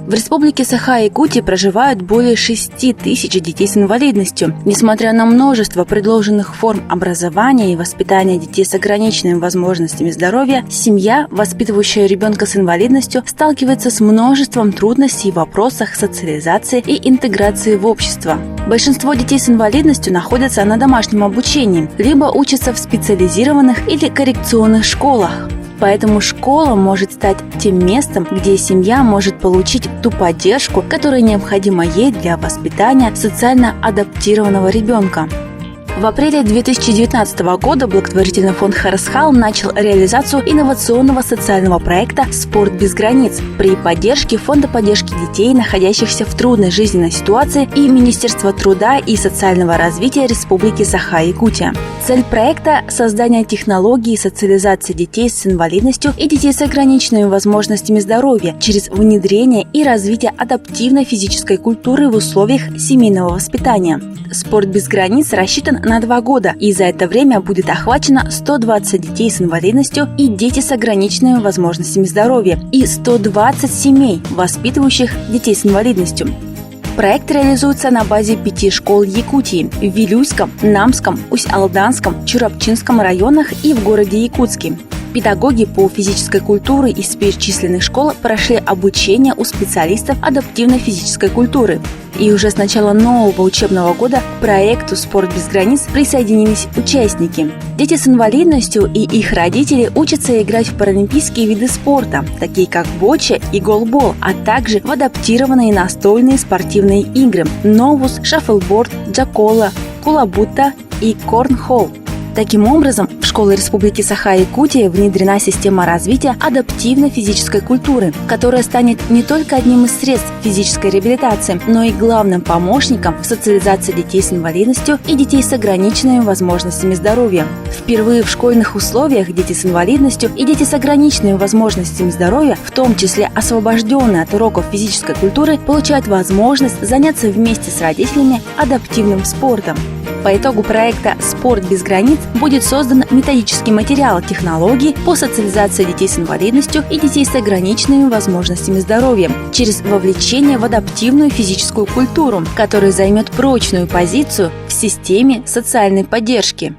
В республике Саха-Якутия проживают более 6 тысяч детей с инвалидностью. Несмотря на множество предложенных форм образования и воспитания детей с ограниченными возможностями здоровья, семья, воспитывающая ребенка с инвалидностью, сталкивается с множеством трудностей в вопросах социализации и интеграции в общество. Большинство детей с инвалидностью находятся на домашнем обучении, либо учатся в специализированных или коррекционных школах. Поэтому школа может стать тем местом, где семья может получить ту поддержку, которая необходима ей для воспитания социально адаптированного ребенка. В апреле 2019 года благотворительный фонд Харасхал начал реализацию инновационного социального проекта «Спорт без границ» при поддержке Фонда поддержки детей, находящихся в трудной жизненной ситуации, и Министерства труда и социального развития Республики Саха-Якутия. Цель проекта – создание технологий социализации детей с инвалидностью и детей с ограниченными возможностями здоровья через внедрение и развитие адаптивной физической культуры в условиях семейного воспитания. «Спорт без границ» рассчитан на 2 года, и за это время будет охвачено 120 детей с инвалидностью и дети с ограниченными возможностями здоровья, и 120 семей, воспитывающих детей с инвалидностью. Проект реализуется на базе 5 школ Якутии – в Вилюйском, Намском, Усть-Алданском, Чурапчинском районах и в городе Якутске. Педагоги по физической культуре из перечисленных школ прошли обучение у специалистов адаптивной физической культуры. И уже с начала нового учебного года к проекту «Спорт без границ» присоединились участники. Дети с инвалидностью и их родители учатся играть в паралимпийские виды спорта, такие как боча и голбол, а также в адаптированные настольные спортивные игры – новус, шаффлборд, джакола, кулабута и корнхолл. Таким образом, в школы Республики Саха-Якутия внедрена система развития адаптивной физической культуры, которая станет не только одним из средств физической реабилитации, но и главным помощником в социализации детей с инвалидностью и детей с ограниченными возможностями здоровья. Впервые в школьных условиях дети с инвалидностью и дети с ограниченными возможностями здоровья, в том числе освобожденные от уроков физической культуры, получают возможность заняться вместе с родителями адаптивным спортом. По итогу проекта «Спорт без границ» будет создан методический материал технологий по социализации детей с инвалидностью и детей с ограниченными возможностями здоровья через вовлечение в адаптивную физическую культуру, которая займет прочную позицию в системе социальной поддержки.